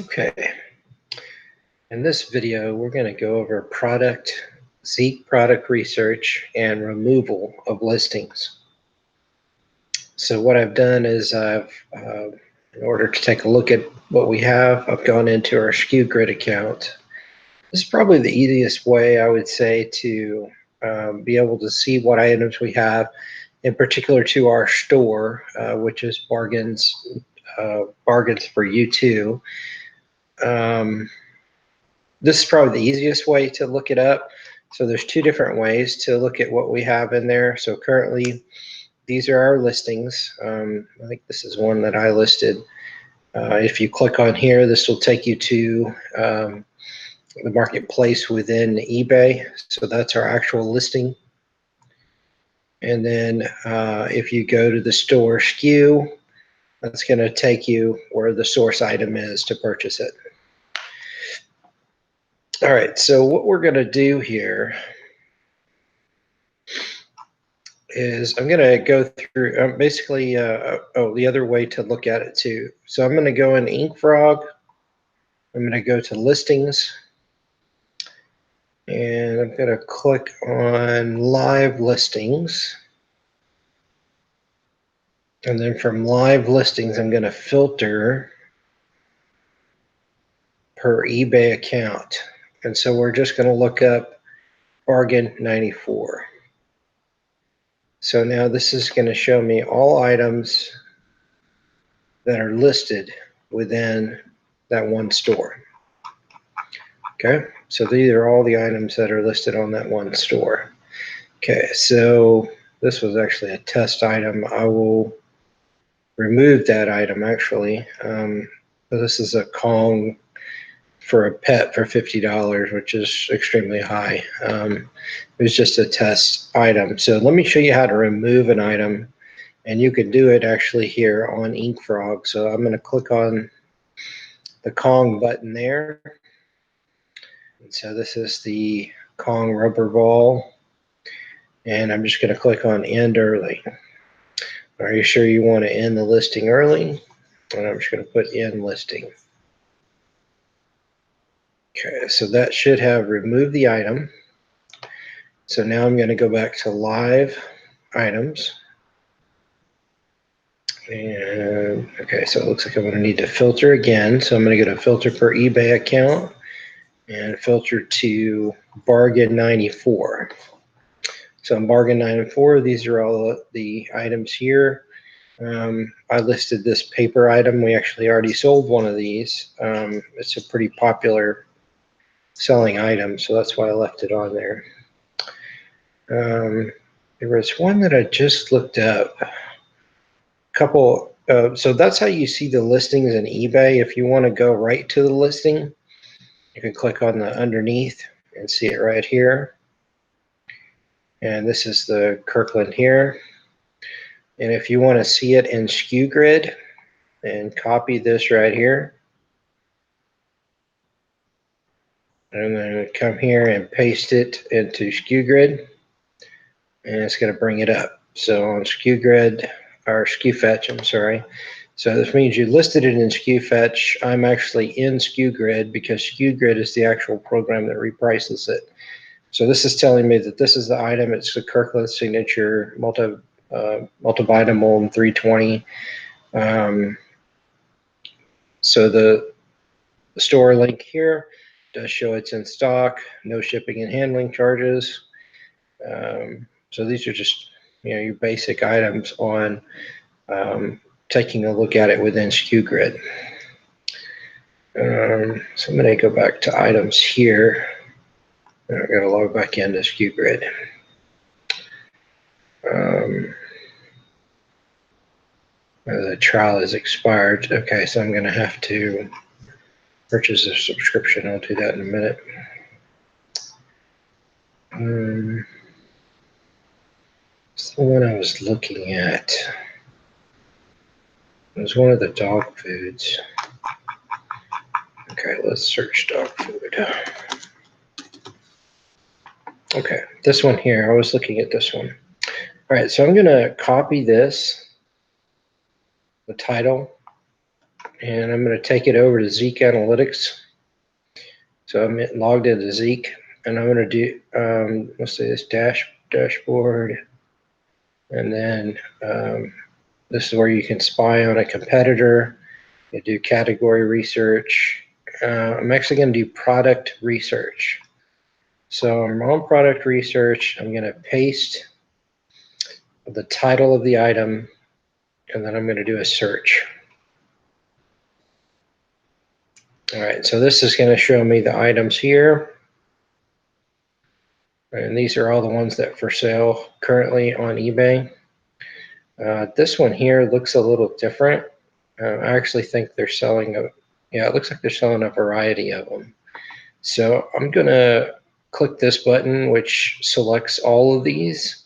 Okay, in this video, we're going to go over Zeek product research and removal of listings. So what I've done is in order to take a look at what we have, I've gone into our SKU Grid account. This is probably the easiest way, I would say, to be able to see what items we have, in particular to our store, which is Bargains for U2. This is probably the easiest way to look it up. So there's two different ways to look at what we have in there. So currently, these are our listings. I think this is one that I listed. If you click on here, this will take you to the marketplace within eBay. So that's our actual listing. And then if you go to the store SKU, that's going to take you where the source item is to purchase it. All right, so what we're going to do here is I'm going to go through basically, the other way to look at it too. So I'm going to go in InkFrog. I'm going to go to listings, and I'm going to click on live listings. And then from live listings, I'm going to filter per eBay account. And so we're just going to look up Bargain 94. So now this is going to show me all items that are listed within that one store. Okay, so these are all the items that are listed on that one store. Okay, so this was actually a test item. I will remove that item actually. This is a Kong for a pet for $50, which is extremely high. It was just a test item. So let me show you how to remove an item, and you can do it actually here on InkFrog. So I'm going to click on the Kong button there. And so this is the Kong rubber ball, and I'm just going to click on end early. Are you sure you want to end the listing early? And I'm just going to put end listing. Okay, so that should have removed the item. So now I'm going to go back to live items. And okay, so it looks like I'm going to need to filter again. So I'm going to go to filter per eBay account and filter to Bargain 94. So in Bargain 94, these are all the items here. I listed this paper item. We actually already sold one of these. It's a pretty popular selling item, so that's why I left it on there. There was one that I just looked up. So that's how you see the listings in eBay. If you want to go right to the listing, you can click on the underneath and see it right here. And this is the Kirkland here. And if you want to see it in SKU Grid, and copy this right here, and then come here and paste it into SKU Grid, and it's going to bring it up. So on SKU Grid, or SKU Fetch, I'm sorry. So this means you listed it in SKU Fetch. I'm actually in SKU Grid because SKU Grid is the actual program that reprices it. So this is telling me that this is the item. It's the Kirkland Signature Multivitamin 320. So the store link here does show it's in stock, no shipping and handling charges. So these are just your basic items on taking a look at it within SKU Grid. So I'm going to go back to items here. I'm going to log back into SKU Grid. The trial is expired. Okay, so I'm going to have to purchase a subscription. I'll do that in a minute. It's the one I was looking at. It was one of the dog foods. Okay, let's search dog food. Okay, this one here. I was looking at this one. All right, so I'm going to copy this, the title, and I'm going to take it over to Zeek Analytics. So I'm logged into Zeek, and I'm going to do, let's say this dashboard, and then this is where you can spy on a competitor. You do category research. I'm actually going to do product research. So I'm on product research. I'm going to paste the title of the item, and then I'm going to do a search. All right, so this is going to show me the items here. And these are all the ones that are for sale currently on eBay. This one here looks a little different. I actually think they're selling it looks like they're selling a variety of them. So I'm going to click this button, which selects all of these.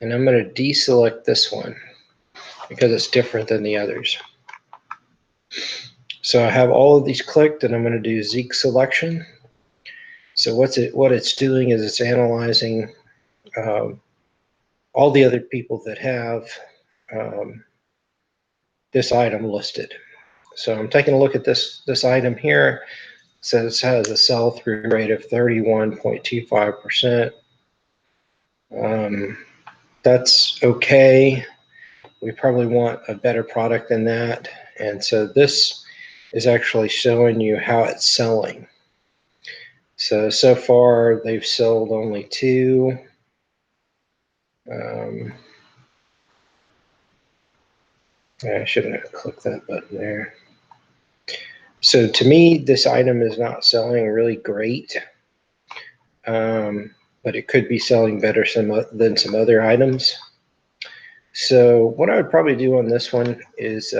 And I'm going to deselect this one because it's different than the others. So I have all of these clicked, and I'm going to do Zeek selection. So what it's doing is it's analyzing all the other people that have this item listed. So I'm taking a look at this item here. It says it has a sell-through rate of 31.25%. That's okay. We probably want a better product than that. And so this is actually showing you how it's selling. So far they've sold only 2. I shouldn't have clicked that button there. So to me, this item is not selling really great, but it could be selling better than some other items. So what I would probably do on this one is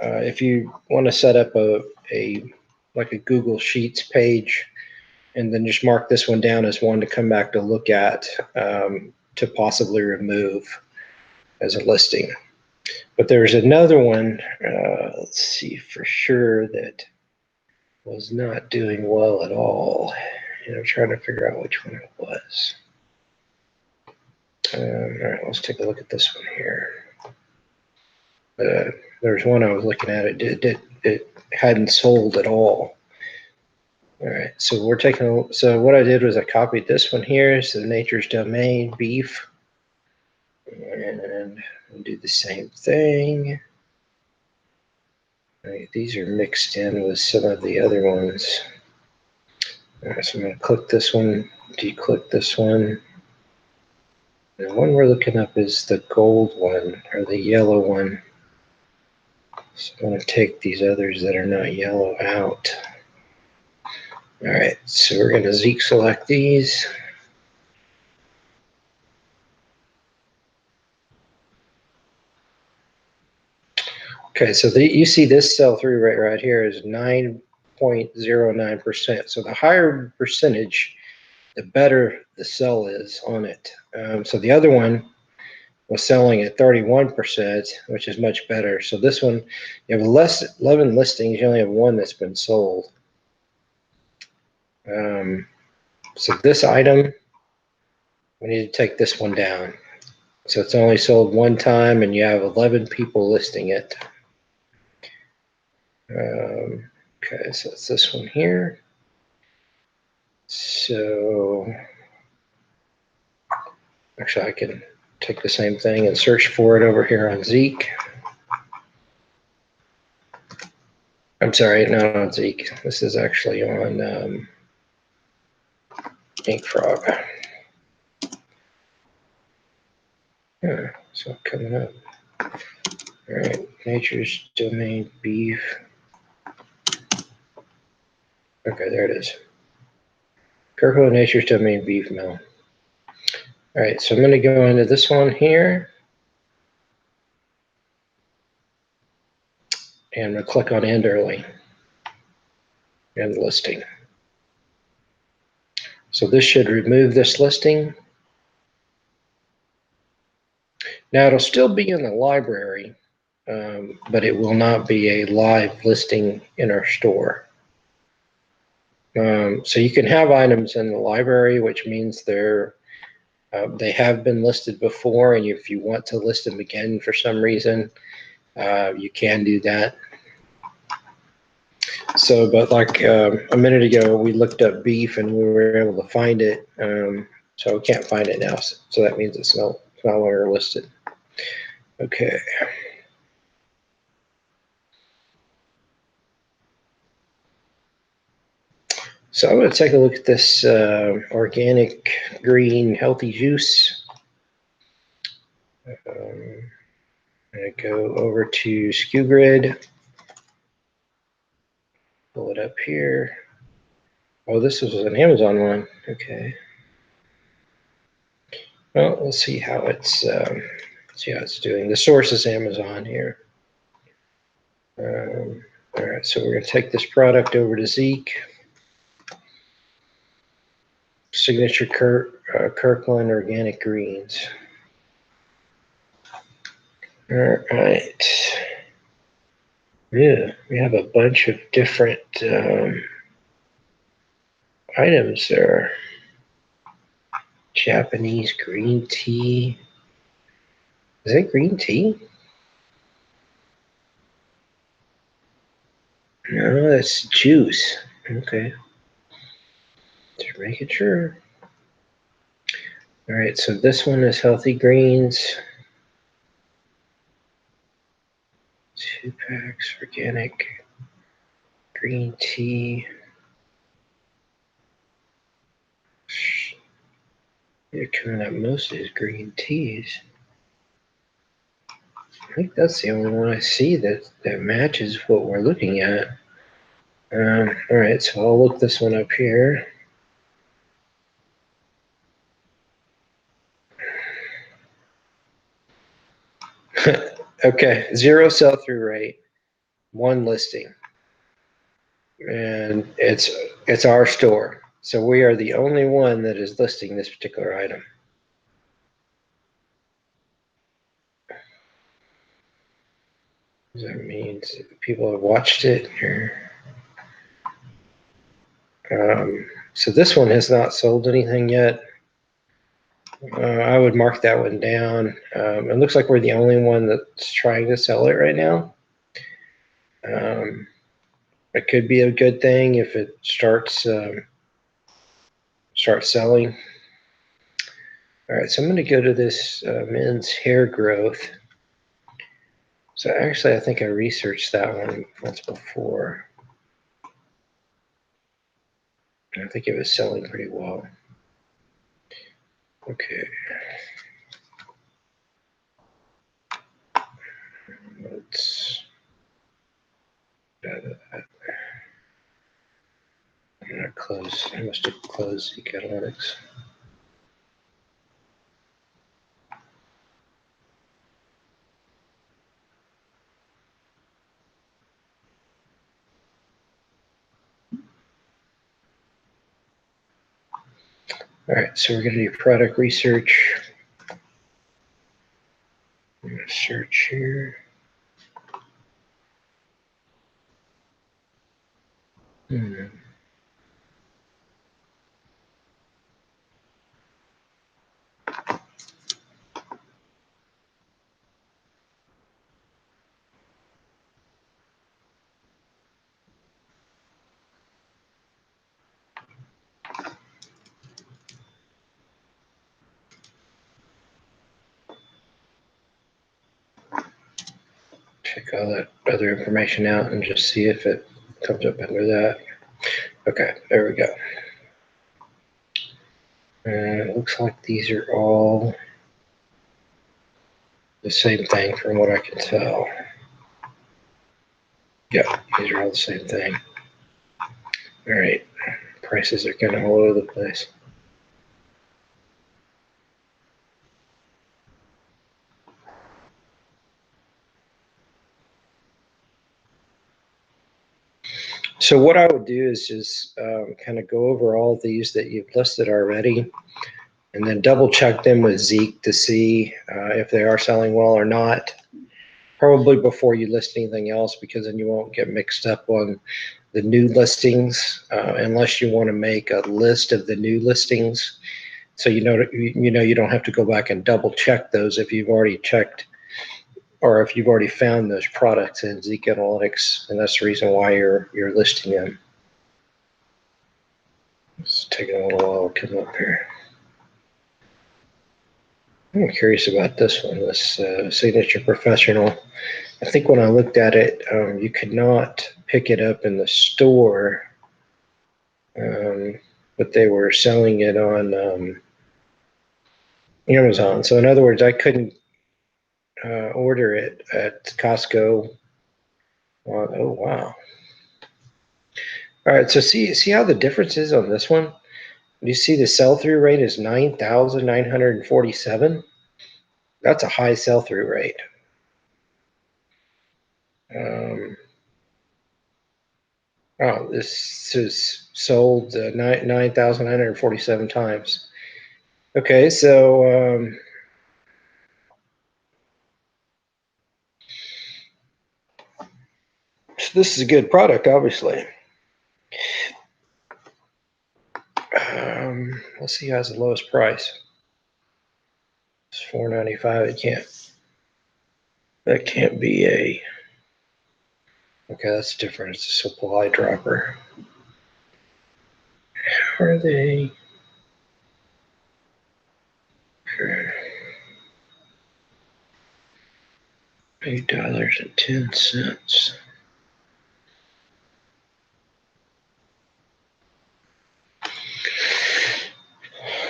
if you want to set up like a Google Sheets page, and then just mark this one down as one to come back to look at to possibly remove as a listing. But there's another one, let's see for sure, that was not doing well at all. And I'm trying to figure out which one it was. All right, let's take a look at this one here. There's one I was looking at. It hadn't sold at all. All right, so we're taking. So what I did was I copied this one here. So Nature's Domain beef, and do the same thing. All right, these are mixed in with some of the other ones. All right, so I'm going to click this one, declick this one. The one we're looking up is the gold one, or the yellow one. So I'm going to take these others that are not yellow out. All right, so we're going to Zeek select these. Okay, so you see this sell-through rate right here is 9.09%. So the higher percentage, the better the sell is on it. So the other one was selling at 31%, which is much better. So this one, you have 11 listings, you only have one that's been sold. So this item, we need to take this one down. So it's only sold one time, and you have 11 people listing it. Okay, so it's this one here. So actually, I can take the same thing and search for it over here on Zeek. I'm sorry, not on Zeek. This is actually on InkFrog. Yeah, so coming up. All right, Nature's Domain beef. Okay, there it is. Kirkland Nature's Domain beef mill. All right, so I'm going to go into this one here. And I'm going to click on End Early. End listing. So this should remove this listing. Now it'll still be in the library, but it will not be a live listing in our store. So you can have items in the library, which means they have been listed before, and if you want to list them again for some reason, you can do that. So, but like a minute ago, we looked up beef and we were able to find it. So we can't find it now. So that means it's no longer listed. Okay. So I'm going to take a look at this organic green healthy juice. I'm going to go over to SKU Grid. Pull it up here. Oh, this was an Amazon one. Okay. Well, we'll see how it's doing. The source is Amazon here. All right, so we're going to take this product over to Zeek. Signature Kirkland Organic Greens. All right. Yeah, we have a bunch of different items there. Japanese green tea. Is that green tea? No, that's juice. Okay. Just making sure. All right, so this one is healthy greens. 2 packs, organic green tea. You're coming up mostly as green teas. I think that's the only one I see that matches what we're looking at. All right, so I'll look this one up here. Okay, 0 sell-through rate, 1 listing, and it's our store. So we are the only one that is listing this particular item. Does that mean people have watched it? So this one has not sold anything yet. I would mark that one down. It looks like we're the only one that's trying to sell it right now. It could be a good thing if it starts selling. All right, so I'm going to go to this men's hair growth. So actually, I think I researched that one once before. I think it was selling pretty well. Okay. Let's get out of that. I'm going to close. I must have closed Zeek Analytics. All right, so we're going to do product research. I'm going to search here. Check all that other information out and just see if it comes up under that. Okay, there we go. And it looks like these are all the same thing from what I can tell. Yeah, these are all the same thing. All right, prices are kind of all over the place. So what I would do is just kind of go over all these that you've listed already, and then double check them with Zeek to see if they are selling well or not. Probably before you list anything else, because then you won't get mixed up on the new listings unless you want to make a list of the new listings. So you know you don't have to go back and double check those if you've already checked or if you've already found those products in Zeek Analytics, and that's the reason why you're listing them. It's taking a little while to come up here. I'm curious about this one, this Signature Professional. I think when I looked at it, you could not pick it up in the store, but they were selling it on Amazon. So in other words, I couldn't order it at Costco. Oh, wow. All right, so see how the difference is on this one? You see the sell-through rate is 9,947. That's a high sell-through rate. Oh, this is sold 9,947 times. Okay, so this is a good product, obviously. Let's see who has the lowest price. It's $4.95. That can't be a. Okay, that's different. It's a supply dropper. How are they? $8.10.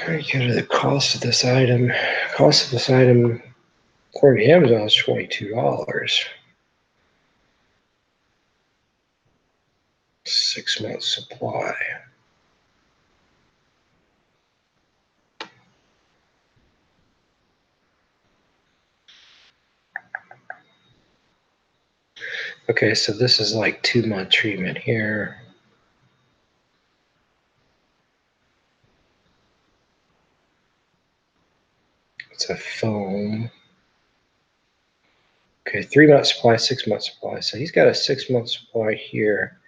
How do you go to the cost of this item? Cost of this item, according to Amazon, is $22. 6 months supply. Okay, so this is like 2-month treatment here. It's a foam. Okay, 3-month supply, 6-month supply. So he's got a 6-month supply here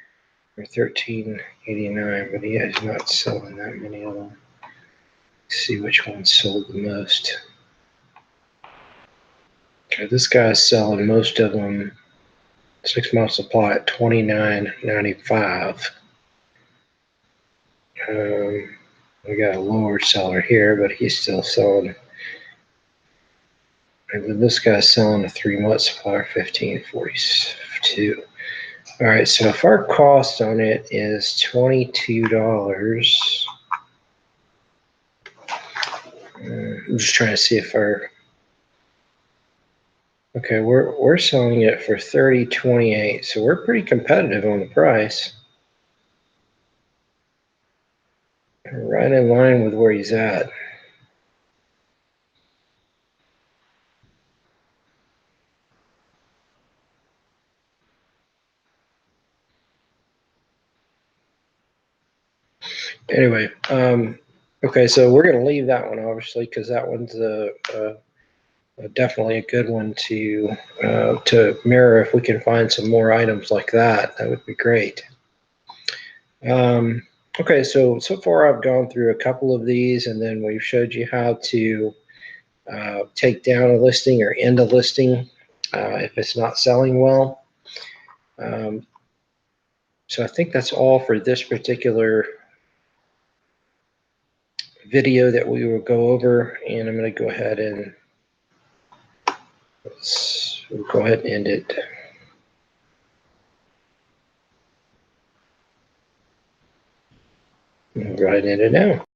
for $13.89, but he is not selling that many of them. Let's see which one sold the most. Okay, this guy's selling most of them. 6-month supply at $29.95. We got a lower seller here, but he's still selling. And then this guy's selling a 3-month supply, $15.42. All right, so if our cost on it is $22, I'm just trying to see if our. Okay, we're selling it for $30.28, so we're pretty competitive on the price. Right in line with where he's at. Anyway, okay, so we're going to leave that one, obviously, because that one's definitely a good one to mirror. If we can find some more items like that, that would be great. Okay, so far I've gone through a couple of these, and then we've showed you how to take down a listing or end a listing if it's not selling well. So I think that's all for this particular video that we will go over, and I'm going to go ahead and we'll go ahead and end it. Go ahead and end it now.